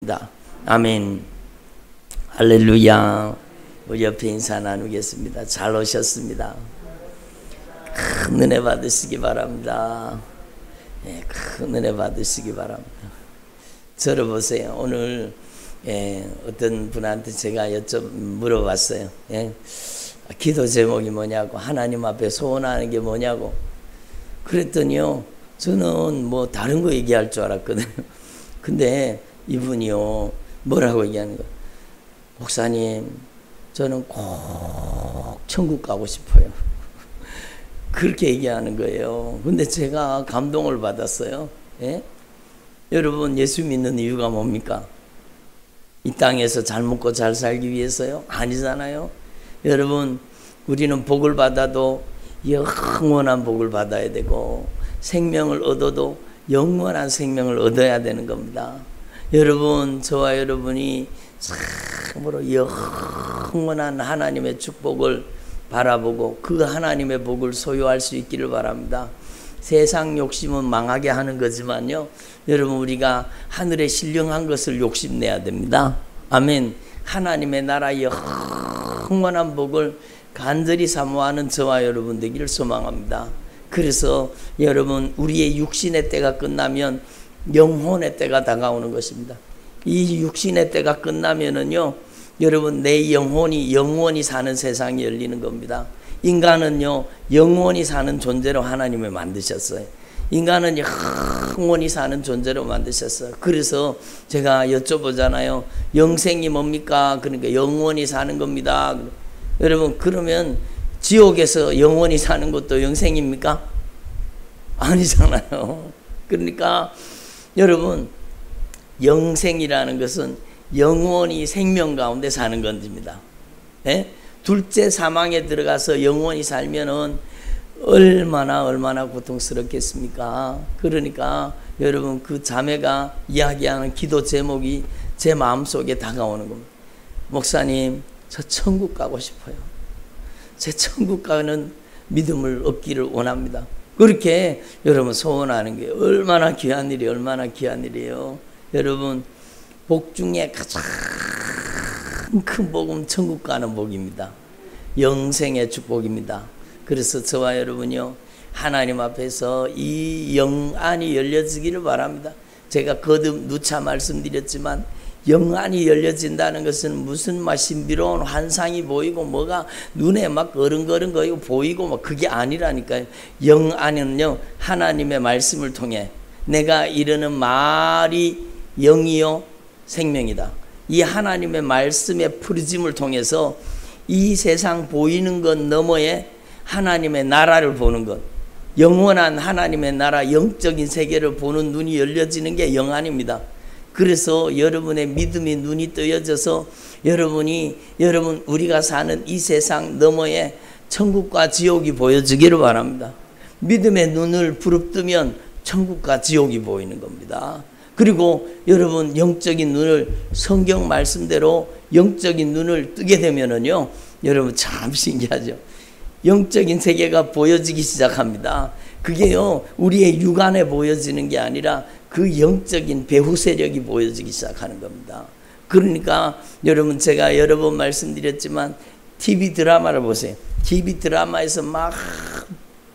겁니다. 아멘. 할렐루야. 우리 옆에 인사 나누겠습니다. 잘 오셨습니다. 큰 은혜 받으시기 바랍니다. 네, 큰 은혜 받으시기 바랍니다. 저를 보세요. 오늘 어떤 분한테 제가 물어봤어요. 기도 제목이 뭐냐고, 하나님 앞에 소원하는 게 뭐냐고. 그랬더니요, 저는 뭐 다른 거 얘기할 줄 알았거든요. 근데 이분이요, 뭐라고 얘기하는 거예요? 목사님, 저는 꼭 천국 가고 싶어요. 그렇게 얘기하는 거예요. 근데 제가 감동을 받았어요. 예? 여러분, 예수 믿는 이유가 뭡니까? 이 땅에서 잘 먹고 잘 살기 위해서요? 아니잖아요. 여러분, 우리는 복을 받아도 영원한 복을 받아야 되고, 생명을 얻어도 영원한 생명을 얻어야 되는 겁니다. 여러분, 저와 여러분이 참으로 영원한 하나님의 축복을 바라보고 그 하나님의 복을 소유할 수 있기를 바랍니다. 세상 욕심은 망하게 하는 거지만요, 여러분, 우리가 하늘에 신령한 것을 욕심내야 됩니다. 아멘. 하나님의 나라 영원한 복을 간절히 사모하는 저와 여러분 되기를 소망합니다. 그래서 여러분, 우리의 육신의 때가 끝나면 영혼의 때가 다가오는 것입니다. 이 육신의 때가 끝나면은요, 여러분, 내 영혼이 영원히 사는 세상이 열리는 겁니다. 인간은요, 영원히 사는 존재로 하나님을 만드셨어요. 인간은 영원히 사는 존재로 만드셨어요. 그래서 제가 여쭤보잖아요. 영생이 뭡니까? 그러니까 영원히 사는 겁니다. 여러분, 그러면 지옥에서 영원히 사는 것도 영생입니까? 아니잖아요. 그러니까 여러분, 영생이라는 것은 영원히 생명 가운데 사는 겁니다. 예? 둘째 사망에 들어가서 영원히 살면은 얼마나 고통스럽겠습니까? 그러니까 여러분, 그 자매가 이야기하는 기도 제목이 제 마음속에 다가오는 겁니다. 목사님, 저 천국 가고 싶어요. 제 천국 가는 믿음을 얻기를 원합니다. 그렇게 여러분 소원하는 게 얼마나 귀한 일이에요. 얼마나 귀한 일이에요. 여러분, 복 중에 가장 큰 복은 천국 가는 복입니다. 영생의 축복입니다. 그래서 저와 여러분요, 하나님 앞에서 이 영안이 열려지기를 바랍니다. 제가 거듭 누차 말씀드렸지만, 영안이 열려진다는 것은 무슨 막 신비로운 환상이 보이고 뭐가 눈에 막 거른거른 거 보이고 막 그게 아니라니까요. 영안은요, 하나님의 말씀을 통해 내가 이르는 말이 영이요 생명이다. 이 하나님의 말씀의 푸르짐을 통해서 이 세상 보이는 것 너머에 하나님의 나라를 보는 것, 영원한 하나님의 나라, 영적인 세계를 보는 눈이 열려지는 게 영안입니다. 그래서 여러분의 믿음이 눈이 뜨여져서 여러분, 우리가 사는 이 세상 너머에 천국과 지옥이 보여지기를 바랍니다. 믿음의 눈을 부릅뜨면 천국과 지옥이 보이는 겁니다. 그리고 여러분, 영적인 눈을, 성경 말씀대로 영적인 눈을 뜨게 되면은요, 여러분, 참 신기하죠. 영적인 세계가 보여지기 시작합니다. 그게요, 우리의 육안에 보여지는 게 아니라 그 영적인 배후 세력이 보여지기 시작하는 겁니다. 그러니까 여러분, 제가 여러 번 말씀드렸지만 TV 드라마를 보세요. TV 드라마에서 막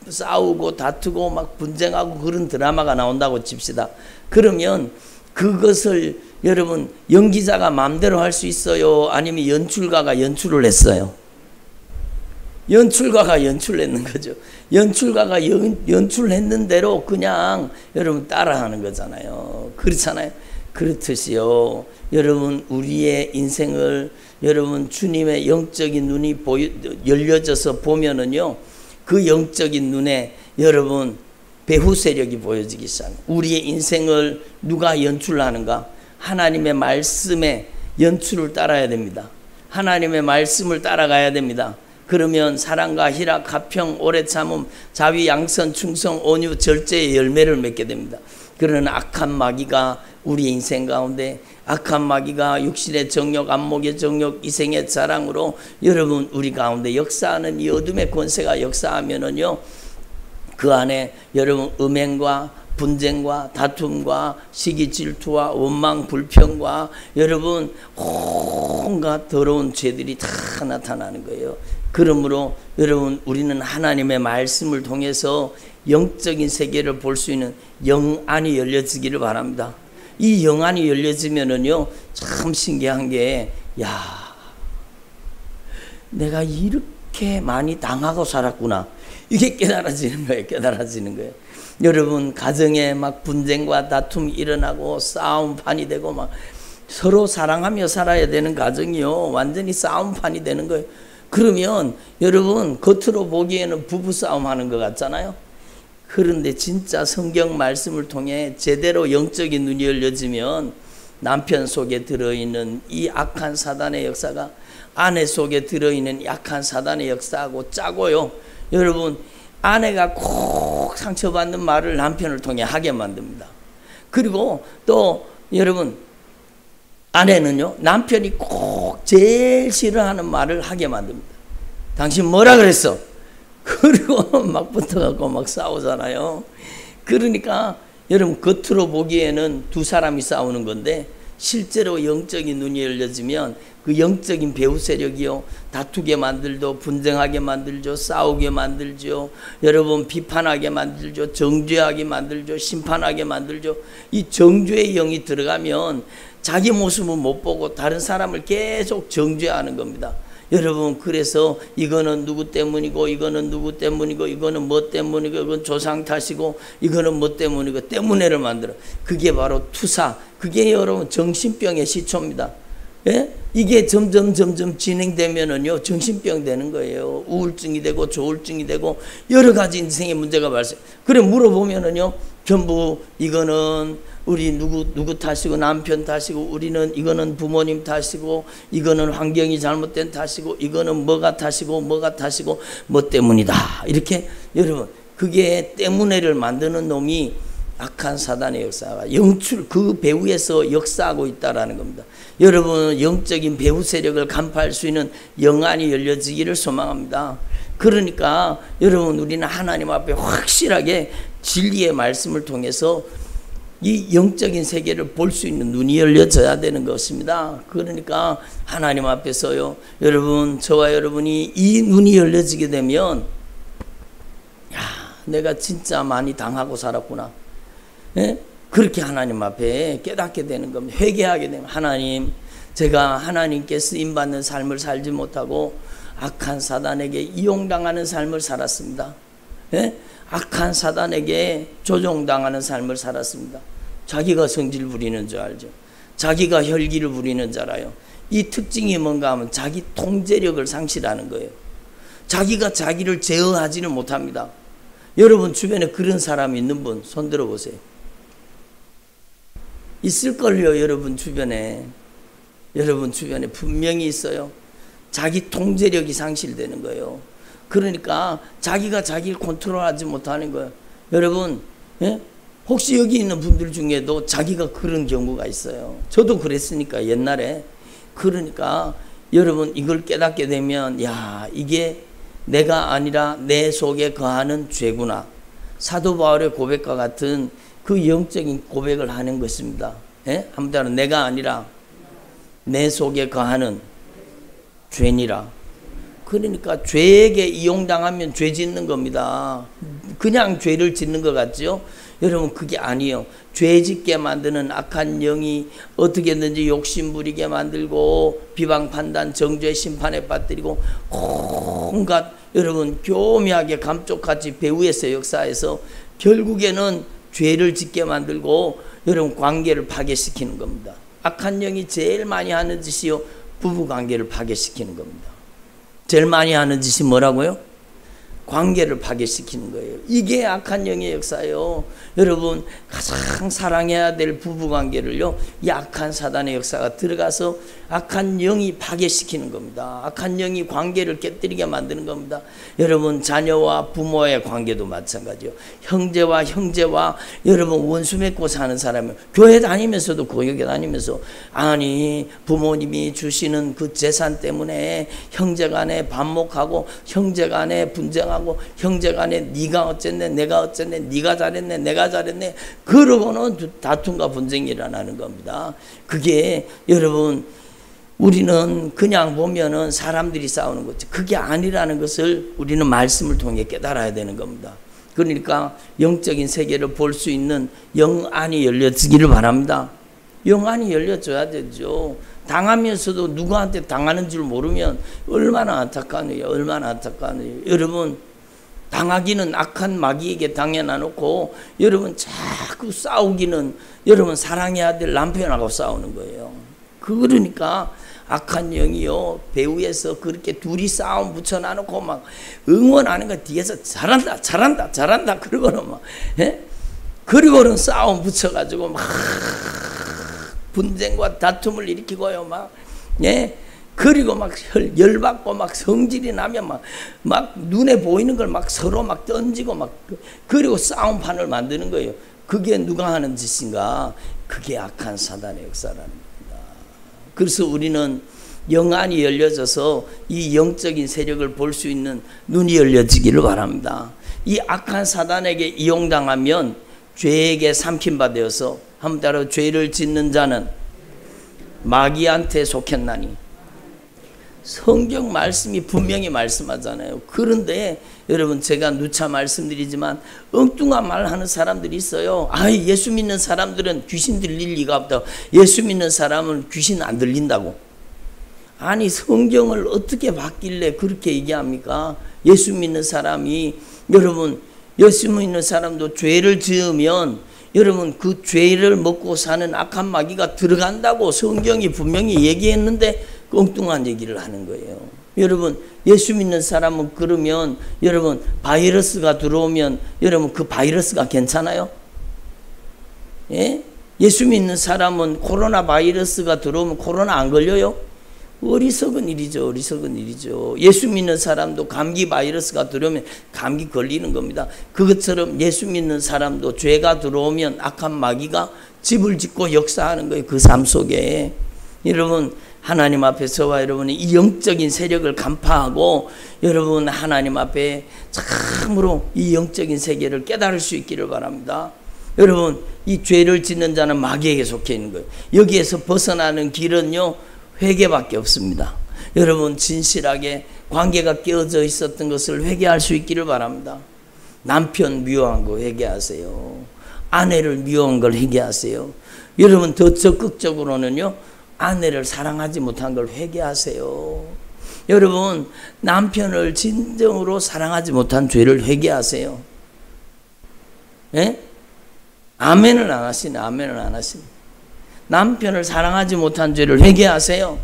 싸우고 다투고 막 분쟁하고 그런 드라마가 나온다고 칩시다. 그러면 그것을 여러분, 연기자가 마음대로 할 수 있어요? 아니면 연출가가 연출을 했어요? 연출가가 연출했는 거죠. 연출가가 연출했는 대로 그냥 여러분 따라하는 거잖아요. 그렇잖아요. 그렇듯이요, 여러분, 우리의 인생을 여러분 주님의 영적인 눈이 열려져서 보면은요, 그 영적인 눈에 여러분 배후 세력이 보여지기 시작합니다. 우리의 인생을 누가 연출하는가? 하나님의 말씀에 연출을 따라야 됩니다. 하나님의 말씀을 따라가야 됩니다. 그러면 사랑과 희락, 화평, 오래 참음, 자비, 양선, 충성, 온유, 절제의 열매를 맺게 됩니다. 그러나 악한 마귀가 우리 인생 가운데, 악한 마귀가 육신의 정욕, 안목의 정욕, 이생의 자랑으로 여러분 우리 가운데 역사하는 이 어둠의 권세가 역사하면은요, 그 안에 여러분 음행과 분쟁과 다툼과 시기 질투와 원망 불평과 여러분 온갖 더러운 죄들이 다 나타나는 거예요. 그러므로 여러분 우리는 하나님의 말씀을 통해서 영적인 세계를 볼 수 있는 영안이 열려지기를 바랍니다. 이 영안이 열려지면은요 참 신기한 게 내가 이렇게 많이 당하고 살았구나 이게 깨달아지는 거예요. 깨달아지는 거예요. 여러분 가정에 막 분쟁과 다툼이 일어나고 싸움판이 되고 막 서로 사랑하며 살아야 되는 가정이요 완전히 싸움판이 되는 거예요. 그러면 여러분 겉으로 보기에는 부부싸움 하는 것 같잖아요. 그런데 진짜 성경 말씀을 통해 제대로 영적인 눈이 열려지면 남편 속에 들어있는 이 악한 사단의 역사가 아내 속에 들어있는 약한 사단의 역사하고 짜고요. 여러분 아내가 꼭 상처받는 말을 남편을 통해 하게 만듭니다. 그리고 또 여러분 아내는요 남편이 꼭 제일 싫어하는 말을 하게 만듭니다. 당신 뭐라 그랬어? 그리고 막 붙어갖고 막 싸우잖아요. 그러니까 여러분 겉으로 보기에는 두 사람이 싸우는 건데 실제로 영적인 눈이 열려지면 그 영적인 배후 세력이요 다투게 만들죠, 분쟁하게 만들죠, 싸우게 만들죠, 여러분 비판하게 만들죠, 정죄하게 만들죠, 심판하게 만들죠. 이 정죄의 영이 들어가면 자기 모습은 못 보고 다른 사람을 계속 정죄하는 겁니다. 여러분 그래서 이거는 누구 때문이고 이거는 누구 때문이고 이거는 뭐 때문이고 이건 조상 탓이고 이거는 뭐 때문이고 때문에를 만들어. 그게 바로 투사. 그게 여러분 정신병의 시초입니다. 예? 이게 점점 진행되면은요 정신병 되는 거예요. 우울증이 되고 조울증이 되고 여러 가지 인생의 문제가 발생. 그래 물어보면은요 전부 이거는 우리 누구 탓이고 남편 탓이고 우리는 이거는 부모님 탓이고 이거는 환경이 잘못된 탓이고 이거는 뭐가 탓이고 뭐 때문이다. 이렇게 여러분 그게 때문에를 만드는 놈이 악한 사단의 역사가 영출 그 배후에서 역사하고 있다라는 겁니다. 여러분 영적인 배후 세력을 간파할 수 있는 영안이 열려지기를 소망합니다. 그러니까 여러분 우리는 하나님 앞에 확실하게 진리의 말씀을 통해서 이 영적인 세계를 볼 수 있는 눈이 열려져야 되는 것입니다. 그러니까 하나님 앞에서요 여러분 저와 여러분이 이 눈이 열려지게 되면 내가 진짜 많이 당하고 살았구나. 예? 그렇게 하나님 앞에 깨닫게 되는 겁니다. 회개하게 되면 하나님 제가 하나님께 쓰임받는 삶을 살지 못하고 악한 사단에게 이용당하는 삶을 살았습니다. 예? 악한 사단에게 조종당하는 삶을 살았습니다. 자기가 성질 부리는 줄 알죠. 자기가 혈기를 부리는 줄 알아요. 이 특징이 뭔가 하면 자기 통제력을 상실하는 거예요. 자기가 자기를 제어하지는 못합니다. 여러분 주변에 그런 사람이 있는 분 손 들어보세요. 있을걸요. 여러분 주변에 분명히 있어요. 자기 통제력이 상실되는 거예요. 그러니까 자기가 자기를 컨트롤하지 못하는 거예요. 여러분 예? 혹시 여기 있는 분들 중에도 자기가 그런 경우가 있어요. 저도 그랬으니까 옛날에. 그러니까 여러분 이걸 깨닫게 되면 이게 내가 아니라 내 속에 거하는 죄구나. 사도 바울의 고백과 같은 그 영적인 고백을 하는 것입니다. 예? 한번 따라 내가 아니라 내 속에 거하는 죄니라. 그러니까 죄에게 이용당하면 죄 짓는 겁니다. 그냥 죄를 짓는 것 같죠? 여러분 그게 아니에요. 죄 짓게 만드는 악한 영이 어떻게든지 욕심 부리게 만들고 비방 판단 정죄 심판에 빠뜨리고 온갖 여러분 교묘하게 감쪽같이 배후에서 역사해서 결국에는 죄를 짓게 만들고 여러분 관계를 파괴시키는 겁니다. 악한 영이 제일 많이 하는 짓이요 부부관계를 파괴시키는 겁니다. 제일 많이 하는 짓이 뭐라고요? 관계를 파괴시키는 거예요. 이게 악한 영의 역사예요. 여러분 가장 사랑해야 될 부부관계를요 이 악한 사단의 역사가 들어가서 악한 영이 파괴시키는 겁니다. 악한 영이 관계를 깨뜨리게 만드는 겁니다. 여러분 자녀와 부모의 관계도 마찬가지요. 형제와 여러분 원수 맺고 사는 사람은 교회 다니면서도 고역에 다니면서 아니 부모님이 주시는 그 재산 때문에 형제간에 반목하고 형제간에 분쟁하고 분쟁하고 형제간에 네가 어쨌네 내가 어쨌네 네가 잘했네 내가 잘했네 그러고는 다툼과 분쟁이 일어나는 겁니다. 그게 여러분 우리는 그냥 보면은 사람들이 싸우는 거지 그게 아니라는 것을 우리는 말씀을 통해 깨달아야 되는 겁니다. 그러니까 영적인 세계를 볼 수 있는 영안이 열려지기를 바랍니다. 영안이 열려줘야 되죠. 당하면서도 누구한테 당하는 줄 모르면 얼마나 안타까워요. 얼마나 안타까워요. 여러분 당하기는 악한 마귀에게 당해놔 놓고 여러분 자꾸 싸우기는 여러분 사랑해야 될 남편하고 싸우는 거예요. 그러니까 악한 영이요 배후에서 그렇게 둘이 싸움 붙여놔 놓고 막 응원하는 거 뒤에서 잘한다 잘한다 잘한다 그러고는 막 그리고는 싸움 붙여가지고 막 분쟁과 다툼을 일으키고요 막 그리고 막 열받고 막 성질이 나면 막 눈에 보이는 걸 막 서로 막 던지고 막 그리고 싸움판을 만드는 거예요. 그게 누가 하는 짓인가? 그게 악한 사단의 역사라는 겁니다. 그래서 우리는 영안이 열려져서 이 영적인 세력을 볼 수 있는 눈이 열려지기를 바랍니다. 이 악한 사단에게 이용당하면 죄에게 삼킨바 되어서 한번 따라 죄를 짓는 자는 마귀한테 속했나니 성경 말씀이 분명히 말씀하잖아요. 그런데 여러분 제가 누차 말씀드리지만 엉뚱한 말 하는 사람들이 있어요. 예수 믿는 사람들은 귀신 들릴 리가 없다. 예수 믿는 사람은 귀신 안 들린다고. 아니 성경을 어떻게 봤길래 그렇게 얘기합니까? 예수 믿는 사람이 여러분 예수 믿는 사람도 죄를 지으면 여러분 그 죄를 먹고 사는 악한 마귀가 들어간다고 성경이 분명히 얘기했는데 엉뚱한 얘기를 하는 거예요. 여러분 예수 믿는 사람은 그러면 여러분 바이러스가 들어오면 여러분 그 바이러스가 괜찮아요? 예수 믿는 사람은 코로나 바이러스가 들어오면 코로나 안 걸려요? 어리석은 일이죠. 어리석은 일이죠. 예수 믿는 사람도 감기 바이러스가 들어오면 감기 걸리는 겁니다. 그것처럼 예수 믿는 사람도 죄가 들어오면 악한 마귀가 집을 짓고 역사하는 거예요. 그 삶 속에. 여러분 하나님 앞에 서와 여러분이 이 영적인 세력을 간파하고 여러분 하나님 앞에 참으로 이 영적인 세계를 깨달을 수 있기를 바랍니다. 여러분 이 죄를 짓는 자는 마귀에게 속해 있는 거예요. 여기에서 벗어나는 길은요 회개밖에 없습니다. 여러분 진실하게 관계가 깨어져 있었던 것을 회개할 수 있기를 바랍니다. 남편 미워한 거 회개하세요. 아내를 미워한 걸 회개하세요. 여러분 더 적극적으로는요 아내를 사랑하지 못한 걸 회개하세요. 여러분 남편을 진정으로 사랑하지 못한 죄를 회개하세요. 아멘을 안 하시네. 아멘을 안 하시네. 남편을 사랑하지 못한 죄를 회개하세요.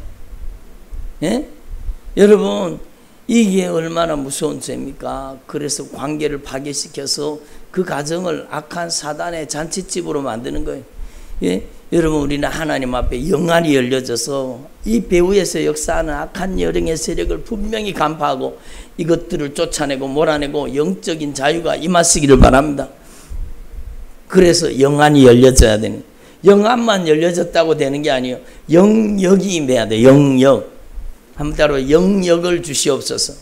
여러분 이게 얼마나 무서운 죄입니까? 그래서 관계를 파괴시켜서 그 가정을 악한 사단의 잔치집으로 만드는 거예요. 여러분 우리는 하나님 앞에 영안이 열려져서 이 배후에서 역사하는 악한 여령의 세력을 분명히 간파하고 이것들을 쫓아내고 몰아내고 영적인 자유가 임하시기를 바랍니다. 그래서 영안이 열려져야 되는 영안만 열려졌다고 되는 게 아니에요. 영역이 임해야 돼. 영역. 한번 따로 영역을 주시옵소서.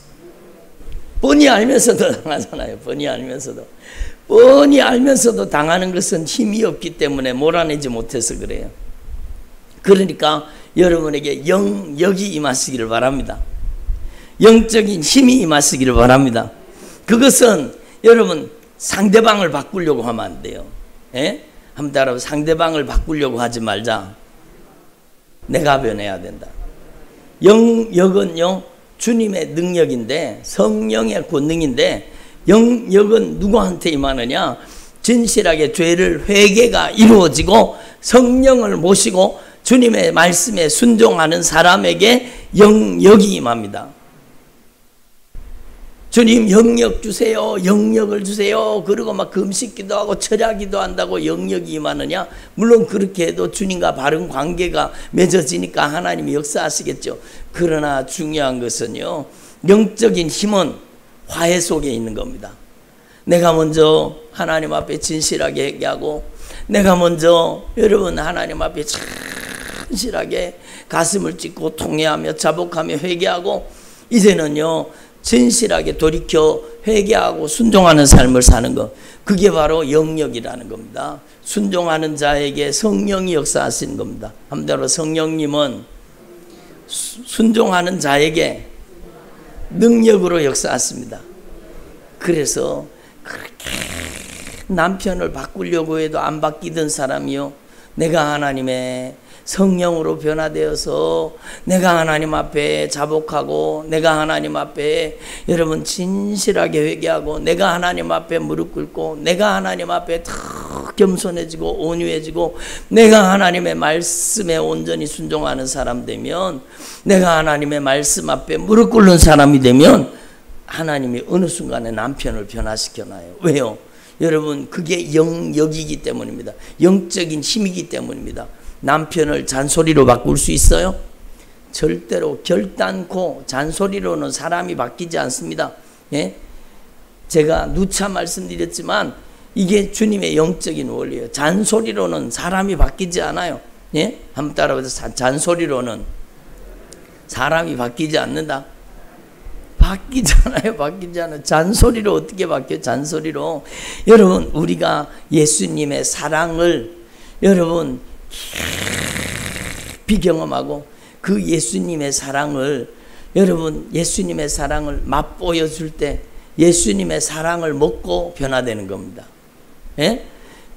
뻔히 알면서도 당하잖아요. 뻔히 알면서도. 뻔히 알면서도 당하는 것은 힘이 없기 때문에 몰아내지 못해서 그래요. 그러니까 여러분에게 영역이 임하시기를 바랍니다. 영적인 힘이 임하시기를 바랍니다. 그것은 여러분 상대방을 바꾸려고 하면 안 돼요. 한번 따라 상대방을 바꾸려고 하지 말자. 내가 변해야 된다. 영역은요 주님의 능력인데 성령의 권능인데 영역은 누구한테 임하느냐? 진실하게 죄를 회개가 이루어지고 성령을 모시고 주님의 말씀에 순종하는 사람에게 영역이 임합니다. 주님 영역 주세요. 영역을 주세요. 그리고 막 금식기도 하고 철야기도 한다고 영역이 임하느냐? 물론 그렇게 해도 주님과 바른 관계가 맺어지니까 하나님이 역사하시겠죠. 그러나 중요한 것은요 영적인 힘은 화해 속에 있는 겁니다. 내가 먼저 하나님 앞에 진실하게 얘기하고 내가 먼저 여러분 하나님 앞에 진실하게 가슴을 찢고 통회하며 자복하며 회개하고 이제는요 진실하게 돌이켜 회개하고 순종하는 삶을 사는 것, 그게 바로 영역이라는 겁니다. 순종하는 자에게 성령이 역사하시는 겁니다. 한마디로 성령님은 순종하는 자에게 능력으로 역사하십니다. 그래서 그렇게 남편을 바꾸려고 해도 안 바뀌던 사람이요, 내가 하나님의 성령으로 변화되어서 내가 하나님 앞에 자복하고 내가 하나님 앞에 여러분 진실하게 회개하고 내가 하나님 앞에 무릎 꿇고 내가 하나님 앞에 더 겸손해지고 온유해지고 내가 하나님의 말씀에 온전히 순종하는 사람 되면, 내가 하나님의 말씀 앞에 무릎 꿇는 사람이 되면 하나님이 어느 순간에 남편을 변화시켜놔요. 왜요? 여러분, 그게 영역이기 때문입니다. 영적인 힘이기 때문입니다. 남편을 잔소리로 바꿀 수 있어요? 절대로 결단코 잔소리로는 사람이 바뀌지 않습니다. 예? 제가 누차 말씀드렸지만 이게 주님의 영적인 원리예요. 잔소리로는 사람이 바뀌지 않아요. 예? 한번 따라해보세요. 잔소리로는 사람이 바뀌지 않는다. 바뀌잖아요. 바뀌지 않아요. 잔소리로 어떻게 바뀌어요? 잔소리로. 여러분, 우리가 예수님의 사랑을 여러분 비경험하고 그 예수님의 사랑을 여러분 예수님의 사랑을 맛보여 줄 때 예수님의 사랑을 먹고 변화되는 겁니다. 예?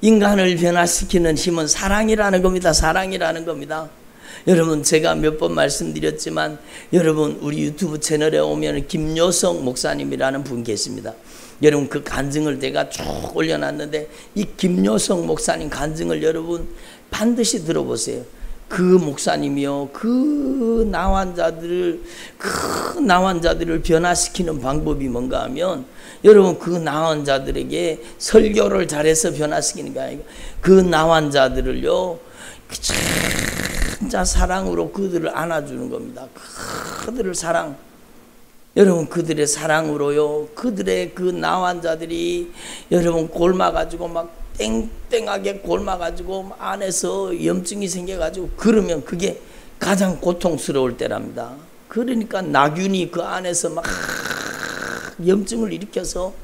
인간을 변화시키는 힘은 사랑이라는 겁니다. 사랑이라는 겁니다. 여러분, 제가 몇 번 말씀드렸지만 여러분 우리 유튜브 채널에 오면 김요성 목사님이라는 분 계십니다. 여러분 그 간증을 제가 쭉 올려놨는데 이 김요성 목사님 간증을 여러분 반드시 들어보세요. 그 목사님이요, 그 나환자들을 변화시키는 방법이 뭔가 하면 여러분 그 나환자들에게 설교를 잘해서 변화시키는 게 아니고 그 나환자들을요 진짜 사랑으로 그들을 안아주는 겁니다. 그들을 사랑, 여러분 그들의 사랑으로요 그들의 그 나환자들이 여러분 곪아가지고 막 땡땡하게 곪아가지고 안에서 염증이 생겨가지고 그러면 그게 가장 고통스러울 때랍니다. 그러니까 나균이 그 안에서 막 염증을 일으켜서,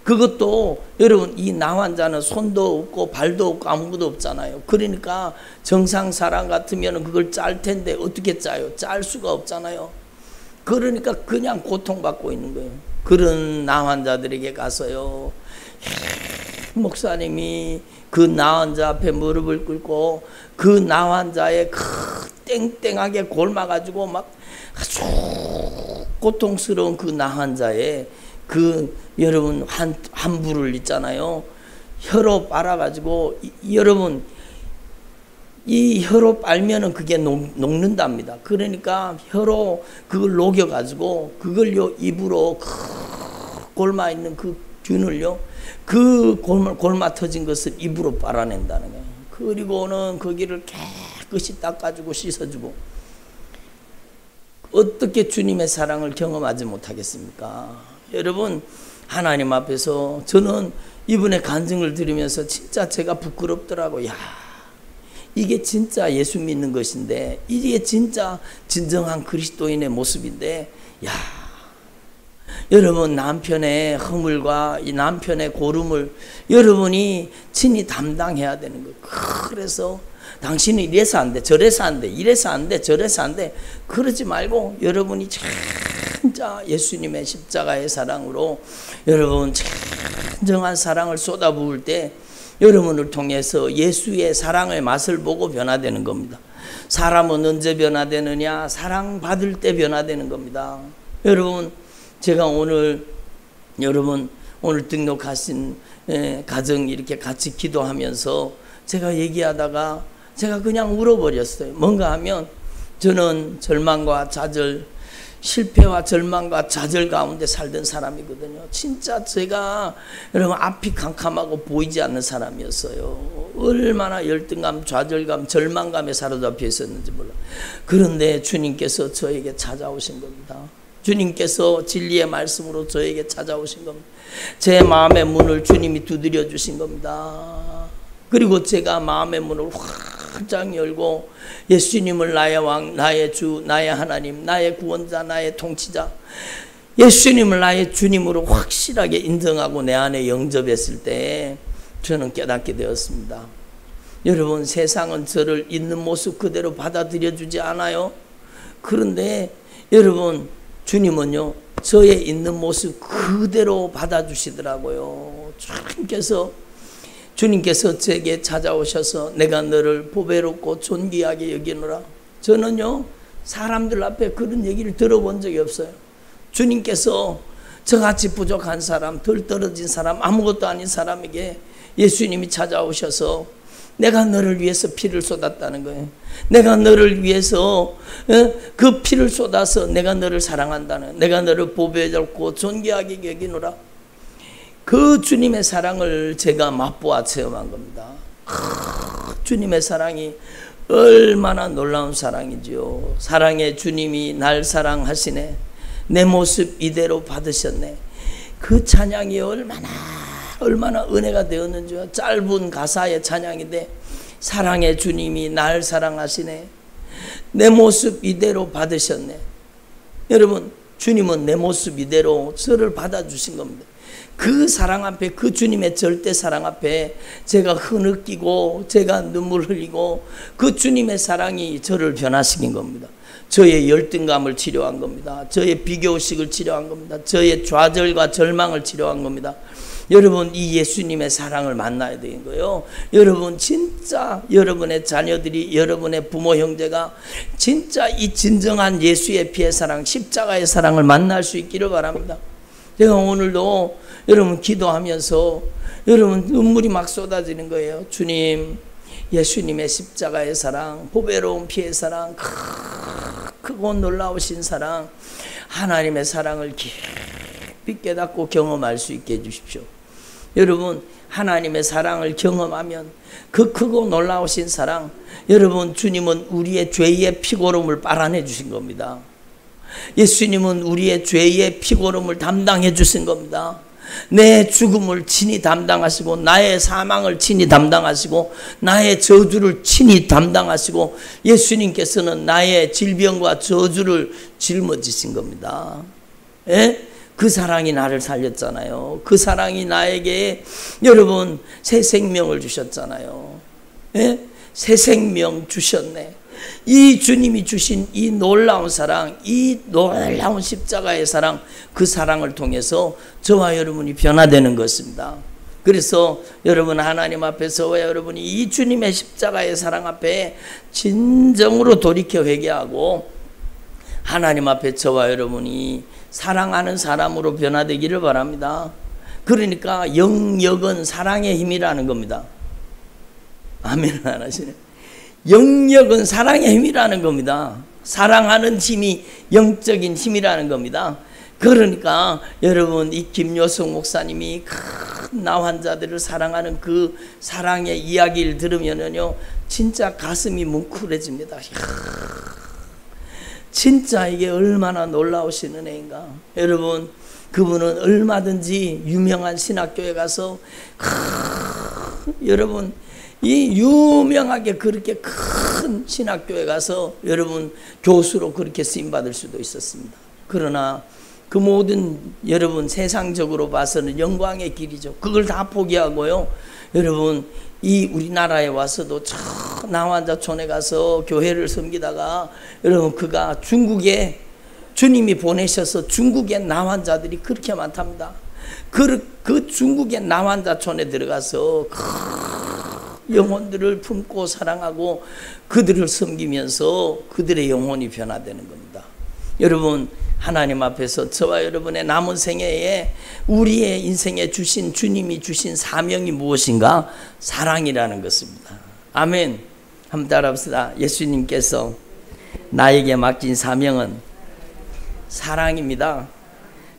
그것도 여러분 이 나환자는 손도 없고 발도 없고 아무것도 없잖아요. 그러니까 정상 사람 같으면 그걸 짤 텐데 어떻게 짜요? 짤 수가 없잖아요. 그러니까 그냥 고통받고 있는 거예요. 그런 나환자들에게 가서요 목사님이 그 나환자 앞에 무릎을 꿇고 그 나환자의 그 땡땡하게 곪아가지고 막 아주 고통스러운 그 나환자의 그 여러분 환부를 있잖아요. 혀로 빨아가지고 여러분 이 혀로 빨면은 그게 녹는답니다. 그러니까 혀로 그걸 녹여가지고 그걸요 입으로 곪아 있는 그 균을요 그 곪아 터진 것을 입으로 빨아낸다는 거예요. 그리고는 거기를 깨끗이 닦아주고 씻어주고, 어떻게 주님의 사랑을 경험하지 못하겠습니까? 여러분, 하나님 앞에서 저는 이분의 간증을 들으면서 진짜 제가 부끄럽더라고요. 야, 이게 진짜 예수 믿는 것인데, 이게 진짜 진정한 그리스도인의 모습인데, 야, 여러분 남편의 허물과 이 남편의 고름을 여러분이 친히 담당해야 되는 거예요. 그래서 당신은 이래서 안 돼, 저래서 안 돼, 이래서 안 돼, 저래서 안 돼, 그러지 말고 여러분이 진짜 예수님의 십자가의 사랑으로 여러분 진정한 사랑을 쏟아부을 때 여러분을 통해서 예수의 사랑의 맛을 보고 변화되는 겁니다. 사람은 언제 변화되느냐? 사랑받을 때 변화되는 겁니다. 여러분, 제가 오늘 여러분 오늘 등록하신 가정 이렇게 같이 기도하면서 제가 얘기하다가 제가 그냥 울어버렸어요. 뭔가 하면 저는 절망과 좌절, 실패와 절망과 좌절 가운데 살던 사람이거든요. 진짜 제가 여러분 앞이 캄캄하고 보이지 않는 사람이었어요. 얼마나 열등감, 좌절감, 절망감에 사로잡혀 있었는지 몰라. 그런데 주님께서 저에게 찾아오신 겁니다. 주님께서 진리의 말씀으로 저에게 찾아오신 겁니다. 제 마음의 문을 주님이 두드려 주신 겁니다. 그리고 제가 마음의 문을 활짝 열고 예수님을 나의 왕, 나의 주, 나의 하나님, 나의 구원자, 나의 통치자, 예수님을 나의 주님으로 확실하게 인정하고 내 안에 영접했을 때 저는 깨닫게 되었습니다. 여러분, 세상은 저를 있는 모습 그대로 받아들여 주지 않아요. 그런데 여러분, 주님은요, 저의 있는 모습 그대로 받아주시더라고요. 주님께서 제게 찾아오셔서 내가 너를 보배롭고 존귀하게 여기노라. 저는요, 사람들 앞에 그런 얘기를 들어본 적이 없어요. 주님께서 저같이 부족한 사람, 덜 떨어진 사람, 아무것도 아닌 사람에게 예수님이 찾아오셔서 내가 너를 위해서 피를 쏟았다는 거예요. 내가 너를 위해서 그 피를 쏟아서 내가 너를 사랑한다는, 내가 너를 보배롭고 존귀하게 여기노라. 그 주님의 사랑을 제가 맛보아 체험한 겁니다. 주님의 사랑이 얼마나 놀라운 사랑이지요. 사랑의 주님이 날 사랑하시네, 내 모습 이대로 받으셨네. 그 찬양이 얼마나 은혜가 되었는지요. 짧은 가사의 찬양인데, 사랑의 주님이 날 사랑하시네, 내 모습 이대로 받으셨네. 여러분, 주님은 내 모습 이대로 저를 받아주신 겁니다. 그 사랑 앞에, 그 주님의 절대 사랑 앞에 제가 흐느끼고 제가 눈물 흘리고 그 주님의 사랑이 저를 변화시킨 겁니다. 저의 열등감을 치료한 겁니다. 저의 비교의식을 치료한 겁니다. 저의 좌절과 절망을 치료한 겁니다. 여러분, 이 예수님의 사랑을 만나야 되는 거예요. 여러분, 진짜 여러분의 자녀들이, 여러분의 부모 형제가 진짜 이 진정한 예수의 피의 사랑, 십자가의 사랑을 만날 수 있기를 바랍니다. 제가 오늘도 여러분 기도하면서 여러분 눈물이 막 쏟아지는 거예요. 주님, 예수님의 십자가의 사랑, 보배로운 피의 사랑, 크고 놀라우신 사랑, 하나님의 사랑을 깊이 깨닫고 경험할 수 있게 해주십시오. 여러분, 하나님의 사랑을 경험하면 그 크고 놀라우신 사랑, 여러분, 주님은 우리의 죄의 피고름을 빨아내 주신 겁니다. 예수님은 우리의 죄의 피고름을 담당해 주신 겁니다. 내 죽음을 친히 담당하시고, 나의 사망을 친히 담당하시고, 나의 저주를 친히 담당하시고, 예수님께서는 나의 질병과 저주를 짊어지신 겁니다. 예? 그 사랑이 나를 살렸잖아요. 그 사랑이 나에게 여러분 새 생명을 주셨잖아요. 예? 새 생명 주셨네. 이 주님이 주신 이 놀라운 사랑, 이 놀라운 십자가의 사랑, 그 사랑을 통해서 저와 여러분이 변화되는 것입니다. 그래서 여러분, 하나님 앞에서 여러분이 이 주님의 십자가의 사랑 앞에 진정으로 돌이켜 회개하고 하나님 앞에 저와 여러분이 사랑하는 사람으로 변화되기를 바랍니다. 그러니까 영역은 사랑의 힘이라는 겁니다. 아멘 안 하시네. 영역은 사랑의 힘이라는 겁니다. 사랑하는 힘이 영적인 힘이라는 겁니다. 그러니까 여러분, 이 김요성 목사님이 나 환자들을 사랑하는 그 사랑의 이야기를 들으면요, 진짜 가슴이 뭉클해집니다. 진짜 이게 얼마나 놀라우신 은혜인가. 여러분, 그분은 얼마든지 유명한 신학교에 가서 여러분, 이 유명하게 그렇게 큰 신학교에 가서 여러분 교수로 그렇게 쓰임받을 수도 있었습니다. 그러나 그 모든 여러분 세상적으로 봐서는 영광의 길이죠. 그걸 다 포기하고요, 여러분 이 우리나라에 와서도 저 나환자촌에 가서 교회를 섬기다가 여러분 그가 중국에 주님이 보내셔서 중국의 나환자들이 그렇게 많답니다. 그 중국의 나환자촌에 들어가서 영혼들을 품고 사랑하고 그들을 섬기면서 그들의 영혼이 변화되는 겁니다. 여러분, 하나님 앞에서 저와 여러분의 남은 생애에 우리의 인생에 주신 주님이 주신 사명이 무엇인가? 사랑이라는 것입니다. 아멘. 한번 따라합시다. 예수님께서 나에게 맡긴 사명은 사랑입니다.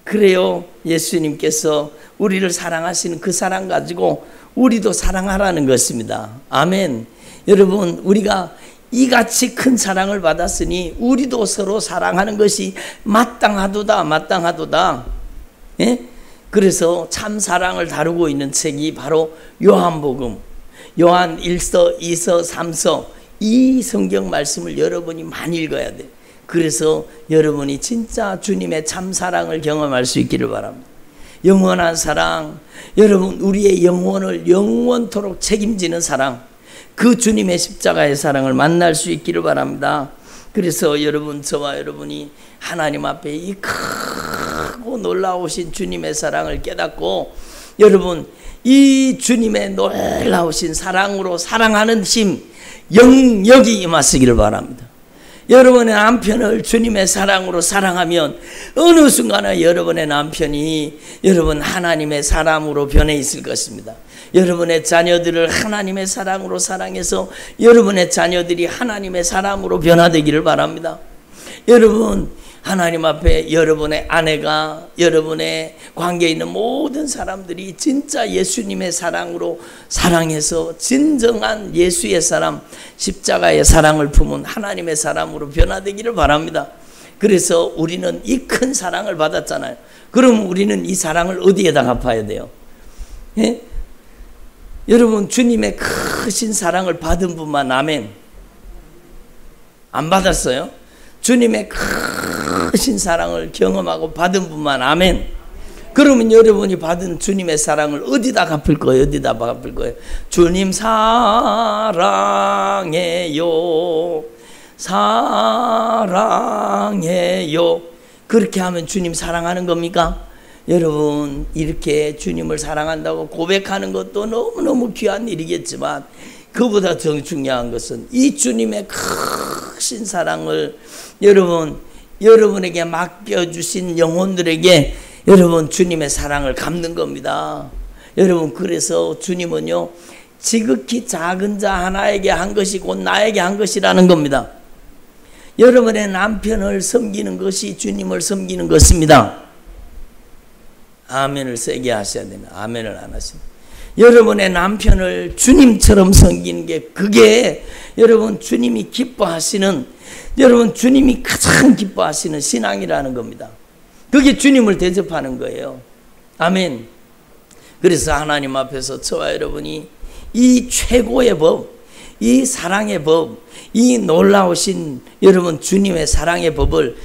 그래요, 예수님께서 우리를 사랑하시는 그 사랑 가지고 우리도 사랑하라는 것입니다. 아멘. 여러분, 우리가 이같이 큰 사랑을 받았으니 우리도 서로 사랑하는 것이 마땅하도다. 예? 그래서 참 사랑을 다루고 있는 책이 바로 요한복음, 요한 1서, 2서, 3서, 이 성경 말씀을 여러분이 많이 읽어야 돼. 그래서 여러분이 진짜 주님의 참 사랑을 경험할 수 있기를 바랍니다. 영원한 사랑, 여러분 우리의 영혼을 영원토록 책임지는 사랑, 그 주님의 십자가의 사랑을 만날 수 있기를 바랍니다. 그래서 여러분, 저와 여러분이 하나님 앞에 이 크고 놀라우신 주님의 사랑을 깨닫고, 여러분 이 주님의 놀라우신 사랑으로 사랑하는 힘, 영역이 임하시기를 바랍니다. 여러분의 남편을 주님의 사랑으로 사랑하면 어느 순간에 여러분의 남편이 여러분 하나님의 사람으로 변해 있을 것입니다. 여러분의 자녀들을 하나님의 사랑으로 사랑해서 여러분의 자녀들이 하나님의 사람으로 변화되기를 바랍니다. 여러분 하나님 앞에 여러분의 아내가, 여러분의 관계에 있는 모든 사람들이 진짜 예수님의 사랑으로 사랑해서 진정한 예수의 사람, 십자가의 사랑을 품은 하나님의 사람으로 변화되기를 바랍니다. 그래서 우리는 이 큰 사랑을 받았잖아요. 그럼 우리는 이 사랑을 어디에다 갚아야 돼요? 예? 여러분 주님의 크신 사랑을 받은 분만 아멘. 안 받았어요? 주님의 크신 사랑을 경험하고 받은 분만 아멘. 그러면 여러분이 받은 주님의 사랑을 어디다 갚을 거예요? 어디다 갚을 거예요? 주님 사랑해요, 사랑해요. 그렇게 하면 주님 사랑하는 겁니까? 여러분 이렇게 주님을 사랑한다고 고백하는 것도 너무너무 귀한 일이겠지만, 그보다 더 중요한 것은 이 주님의 크신 사랑을 여러분에게 맡겨주신 영혼들에게 여러분 주님의 사랑을 갚는 겁니다. 여러분 그래서 주님은요 지극히 작은 자 하나에게 한 것이 곧 나에게 한 것이라는 겁니다. 여러분의 남편을 섬기는 것이 주님을 섬기는 것입니다. 아멘을 세게 하셔야 됩니다. 아멘을 안 하십니다. 여러분의 남편을 주님처럼 섬기는 게, 그게 여러분 주님이 기뻐하시는, 여러분 주님이 가장 기뻐하시는 신앙이라는 겁니다. 그게 주님을 대접하는 거예요. 아멘. 그래서 하나님 앞에서 저와 여러분이 이 최고의 법, 이 사랑의 법, 이 놀라우신 여러분 주님의 사랑의 법을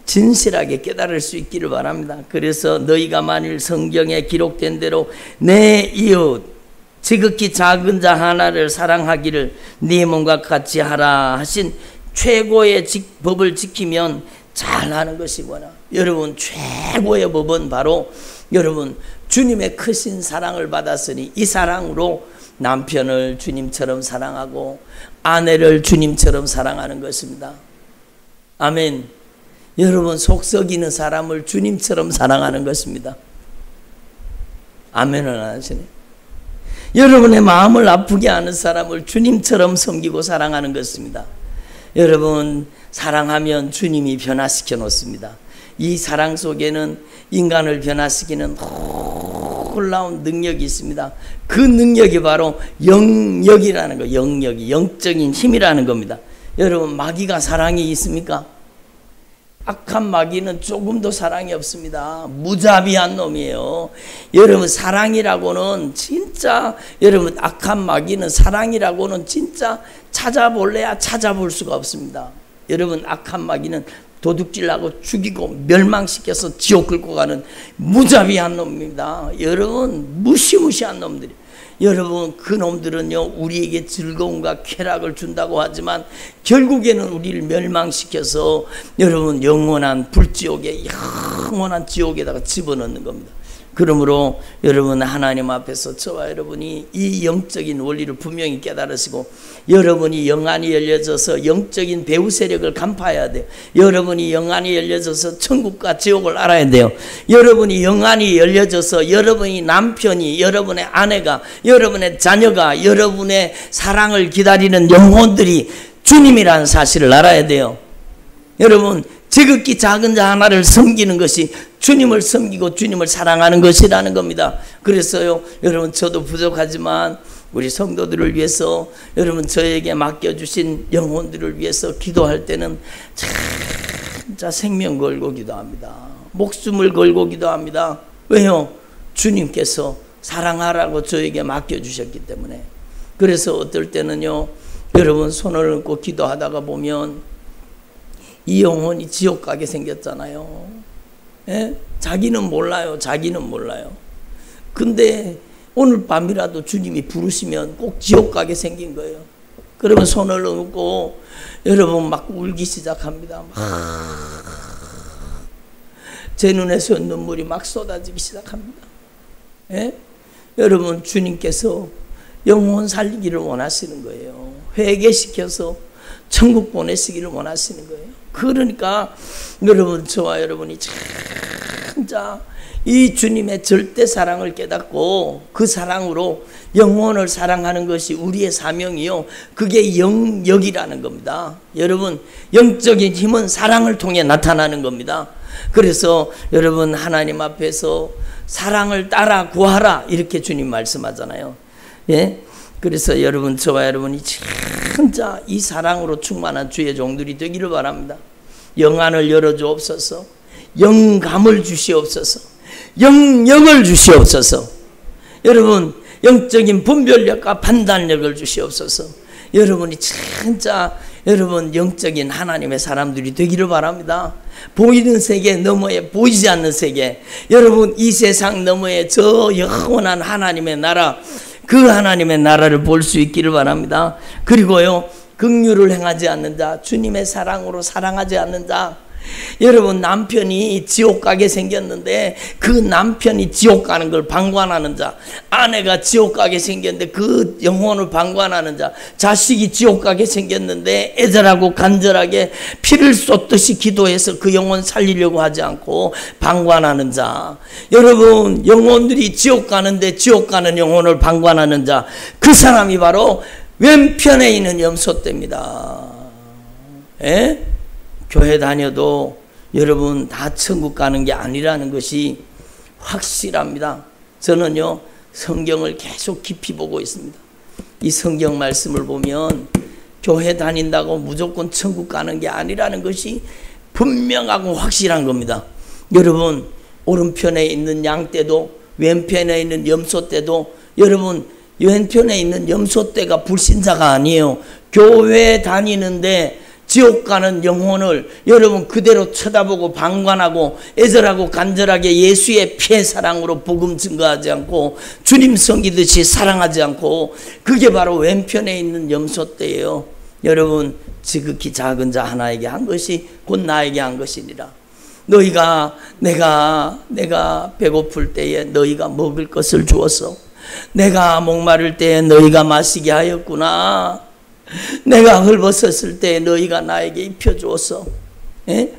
진실하게 깨달을 수 있기를 바랍니다. 그래서 너희가 만일 성경에 기록된 대로 내 이웃 지극히 작은 자 하나를 사랑하기를 네 몸과 같이 하라 하신 최고의 법을 지키면 잘하는 것이구나. 여러분 최고의 법은 바로 여러분 주님의 크신 사랑을 받았으니 이 사랑으로 남편을 주님처럼 사랑하고 아내를 주님처럼 사랑하는 것입니다. 아멘. 여러분 속 썩이는 사람을 주님처럼 사랑하는 것입니다. 아멘을 안 하시네. 여러분의 마음을 아프게 하는 사람을 주님처럼 섬기고 사랑하는 것입니다. 여러분 사랑하면 주님이 변화시켜 놓습니다. 이 사랑 속에는 인간을 변화시키는 놀라운 능력이 있습니다. 그 능력이 바로 영역이라는 거, 영역이 영적인 힘이라는 겁니다. 여러분 마귀가 사랑이 있습니까? 악한 마귀는 조금도 사랑이 없습니다. 무자비한 놈이에요. 여러분 사랑이라고는 진짜, 여러분 악한 마귀는 사랑이라고는 진짜 찾아볼래야 찾아볼 수가 없습니다. 여러분 악한 마귀는 도둑질하고 죽이고 멸망시켜서 지옥 끌고 가는 무자비한 놈입니다. 여러분 무시무시한 놈들이. 여러분 그 놈들은요 우리에게 즐거움과 쾌락을 준다고 하지만 결국에는 우리를 멸망시켜서 여러분 영원한 불지옥에, 영원한 지옥에다가 집어넣는 겁니다. 그러므로 여러분 하나님 앞에서 저와 여러분이 이 영적인 원리를 분명히 깨달으시고, 여러분이 영안이 열려져서 영적인 배후 세력을 간파해야 돼요. 여러분이 영안이 열려져서 천국과 지옥을 알아야 돼요. 여러분이 영안이 열려져서 여러분이 남편이, 여러분의 아내가, 여러분의 자녀가, 여러분의 사랑을 기다리는 영혼들이 주님이라는 사실을 알아야 돼요. 여러분 지극히 작은 자 하나를 섬기는 것이 주님을 섬기고 주님을 사랑하는 것이라는 겁니다. 그래서요 여러분 저도 부족하지만 우리 성도들을 위해서, 여러분 저에게 맡겨주신 영혼들을 위해서 기도할 때는 진짜 생명 걸고 기도합니다. 목숨을 걸고 기도합니다. 왜요? 주님께서 사랑하라고 저에게 맡겨주셨기 때문에. 그래서 어떨 때는요 여러분 손을 얹고 기도하다가 보면 이 영혼이 지옥 가게 생겼잖아요. 예? 자기는 몰라요. 자기는 몰라요. 근데 오늘 밤이라도 주님이 부르시면 꼭 지옥 가게 생긴 거예요. 그러면 손을 얹고 여러분 막 울기 시작합니다. 제 눈에서 눈물이 막 쏟아지기 시작합니다. 예? 여러분 주님께서 영혼 살리기를 원하시는 거예요. 회개시켜서 천국 보내시기를 원하시는 거예요. 그러니까 여러분, 저와 여러분이 진짜 이 주님의 절대 사랑을 깨닫고 그 사랑으로 영혼을 사랑하는 것이 우리의 사명이요, 그게 영역이라는 겁니다. 여러분, 영적인 힘은 사랑을 통해 나타나는 겁니다. 그래서 여러분, 하나님 앞에서 사랑을 따라 구하라, 이렇게 주님 말씀하잖아요. 예? 그래서 여러분, 저와 여러분이 진짜 이 사랑으로 충만한 주의 종들이 되기를 바랍니다. 영안을 열어주옵소서, 영감을 주시옵소서, 영역을 주시옵소서. 여러분, 영적인 분별력과 판단력을 주시옵소서. 여러분이 진짜 여러분 영적인 하나님의 사람들이 되기를 바랍니다. 보이는 세계 너머에 보이지 않는 세계, 여러분 이 세상 너머에 저 영원한 하나님의 나라, 그 하나님의 나라를 볼 수 있기를 바랍니다. 그리고요, 긍휼을 행하지 않는 자, 주님의 사랑으로 사랑하지 않는 자, 여러분 남편이 지옥 가게 생겼는데 그 남편이 지옥 가는 걸 방관하는 자, 아내가 지옥 가게 생겼는데 그 영혼을 방관하는 자, 자식이 지옥 가게 생겼는데 애절하고 간절하게 피를 쏟듯이 기도해서 그 영혼 살리려고 하지 않고 방관하는 자, 여러분 영혼들이 지옥 가는데 지옥 가는 영혼을 방관하는 자, 그 사람이 바로 왼편에 있는 염소떼입니다. 예? 교회 다녀도 여러분 다 천국 가는 게 아니라는 것이 확실합니다. 저는요, 성경을 계속 깊이 보고 있습니다. 이 성경 말씀을 보면 교회 다닌다고 무조건 천국 가는 게 아니라는 것이 분명하고 확실한 겁니다. 여러분, 오른편에 있는 양떼도 왼편에 있는 염소떼도, 여러분 왼편에 있는 염소떼가 불신자가 아니에요. 교회 다니는데 지옥 가는 영혼을 여러분 그대로 쳐다보고 방관하고 애절하고 간절하게 예수의 피의 사랑으로 복음 증거하지 않고 주님 섬기듯이 사랑하지 않고, 그게 바로 왼편에 있는 염소떼예요. 여러분, 지극히 작은 자 하나에게 한 것이 곧 나에게 한 것이니라. 너희가 내가 배고플 때에 너희가 먹을 것을 주었어. 내가 목마를 때에 너희가 마시게 하였구나. 내가 헐벗었을 때 너희가 나에게 입혀주었어. 예?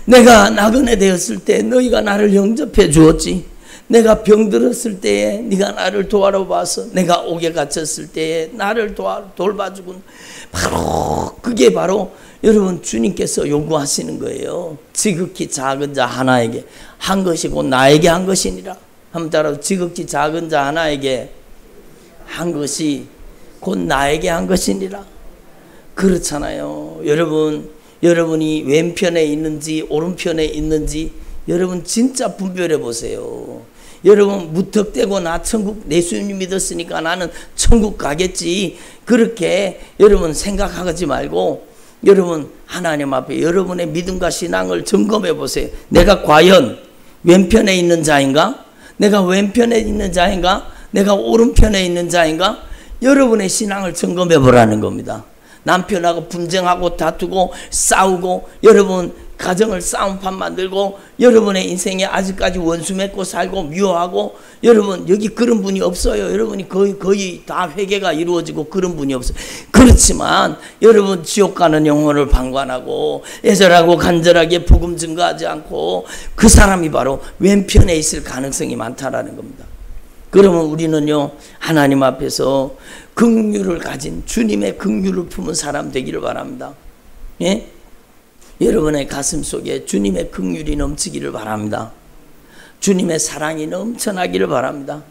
내가 나그네 되었을 때 너희가 나를 영접해 주었지. 내가 병들었을 때에 네가 나를 도와러 와서, 내가 옥에 갇혔을 때에 나를 돌봐주군. 그게 바로 여러분 주님께서 요구하시는 거예요. 지극히 작은 자 하나에게 한 것이 곧 나에게 한 것이니라. 한번 따라, 지극히 작은 자 하나에게 한 것이 곧 나에게 한 것이니라. 그렇잖아요. 여러분이 왼편에 있는지 오른편에 있는지 여러분 진짜 분별해 보세요. 여러분 무턱대고 나 천국, 예수님 믿었으니까 나는 천국 가겠지, 그렇게 여러분 생각하지 말고 여러분 하나님 앞에 여러분의 믿음과 신앙을 점검해 보세요. 내가 과연 왼편에 있는 자인가? 내가 왼편에 있는 자인가? 내가 오른편에 있는 자인가? 여러분의 신앙을 점검해 보라는 겁니다. 남편하고 분쟁하고 다투고 싸우고 여러분 가정을 싸움판 만들고 여러분의 인생에 아직까지 원수 맺고 살고 미워하고, 여러분 여기 그런 분이 없어요. 여러분이 거의 다 회개가 이루어지고 그런 분이 없어요. 그렇지만 여러분 지옥 가는 영혼을 방관하고 애절하고 간절하게 복음 증거하지 않고 그 사람이 바로 왼편에 있을 가능성이 많다라는 겁니다. 그러면 우리는요, 하나님 앞에서 긍휼을 가진 주님의 긍휼을 품은 사람 되기를 바랍니다. 예? 여러분의 가슴 속에 주님의 긍휼이 넘치기를 바랍니다. 주님의 사랑이 넘쳐나기를 바랍니다.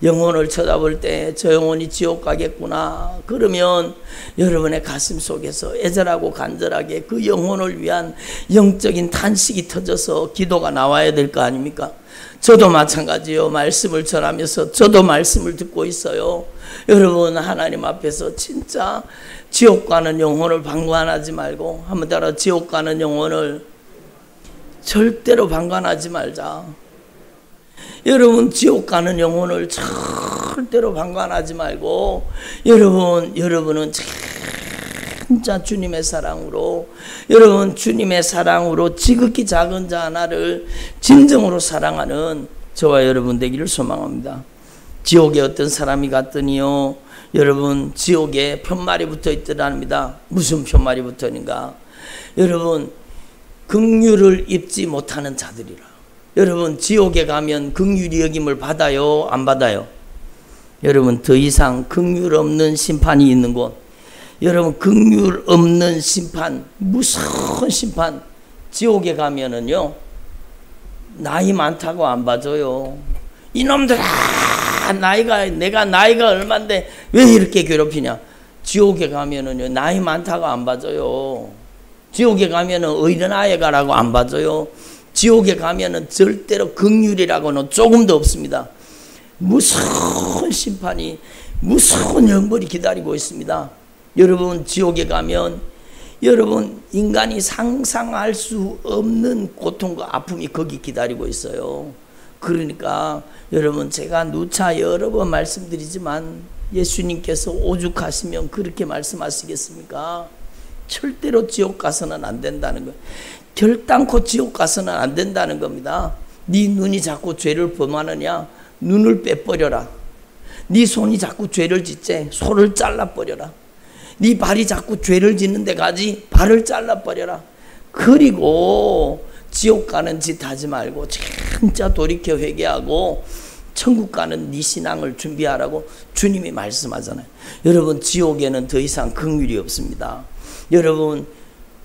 영혼을 쳐다볼 때 저 영혼이 지옥 가겠구나, 그러면 여러분의 가슴 속에서 애절하고 간절하게 그 영혼을 위한 영적인 탄식이 터져서 기도가 나와야 될 거 아닙니까? 저도 마찬가지요. 말씀을 전하면서 저도 말씀을 듣고 있어요. 여러분 하나님 앞에서 진짜 지옥 가는 영혼을 방관하지 말고, 한번 따라, 지옥 가는 영혼을 절대로 방관하지 말자. 여러분 지옥 가는 영혼을 절대로 방관하지 말고, 여러분은 진짜 주님의 사랑으로, 여러분 주님의 사랑으로 지극히 작은 자 하나를 진정으로 사랑하는 저와 여러분 되기를 소망합니다. 지옥에 어떤 사람이 갔더니요, 여러분 지옥에 편말이 붙어 있더랍니다. 무슨 편말이 붙어 있는가? 여러분 긍휼을 입지 못하는 자들이라. 여러분 지옥에 가면 긍휼이 여김을 받아요, 안 받아요? 여러분 더 이상 긍휼 없는 심판이 있는 곳, 여러분 긍휼 없는 심판, 무서운 심판, 지옥에 가면은요 나이 많다고 안 봐줘요. 이놈들아, 내가 나이가 얼만데 왜 이렇게 괴롭히냐? 지옥에 가면은요 나이 많다고 안 봐줘요. 지옥에 가면은 어린아이에 가라고 안 봐줘요. 지옥에 가면은 절대로 긍휼이라고는 조금도 없습니다. 무서운 심판이, 무서운 형벌이 기다리고 있습니다. 여러분 지옥에 가면 여러분 인간이 상상할 수 없는 고통과 아픔이 거기 기다리고 있어요. 그러니까 여러분 제가 누차 여러 번 말씀드리지만, 예수님께서 오죽하시면 그렇게 말씀하시겠습니까? 절대로 지옥 가서는 안 된다는 거예요. 결단코 지옥 가서는 안 된다는 겁니다. 네 눈이 자꾸 죄를 범하느냐? 눈을 빼버려라. 네 손이 자꾸 죄를 짓지? 손을 잘라버려라. 네 발이 자꾸 죄를 짓는 데 가지? 발을 잘라버려라. 그리고 지옥 가는 짓 하지 말고 진짜 돌이켜 회개하고 천국 가는 네 신앙을 준비하라고 주님이 말씀하잖아요. 여러분 지옥에는 더 이상 긍휼이 없습니다. 여러분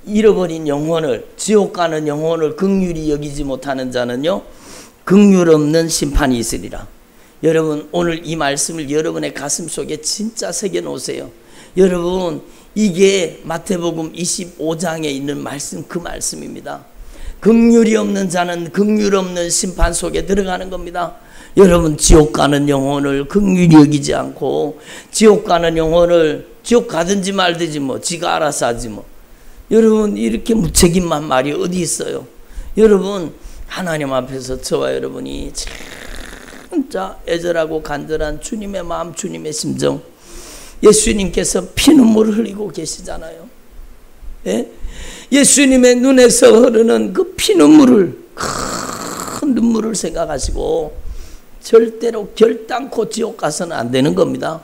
잃어버린 영혼을, 지옥 가는 영혼을 긍휼히 여기지 못하는 자는요 긍휼 없는 심판이 있으리라. 여러분 오늘 이 말씀을 여러분의 가슴 속에 진짜 새겨 놓으세요. 여러분 이게 마태복음 25장에 있는 말씀, 그 말씀입니다. 긍휼이 없는 자는 긍휼 없는 심판 속에 들어가는 겁니다. 여러분 지옥 가는 영혼을 긍휼히 여기지 않고, 지옥 가는 영혼을 지옥 가든지 말든지 뭐 지가 알아서 하지 뭐. 여러분 이렇게 무책임한 말이 어디 있어요? 여러분 하나님 앞에서 저와 여러분이 진짜 애절하고 간절한 주님의 마음, 주님의 심정, 예수님께서 피눈물을 흘리고 계시잖아요. 예? 예수님의 눈에서 흐르는 그 피눈물을, 큰 눈물을 생각하시고 절대로 결단코 지옥 가서는 안 되는 겁니다.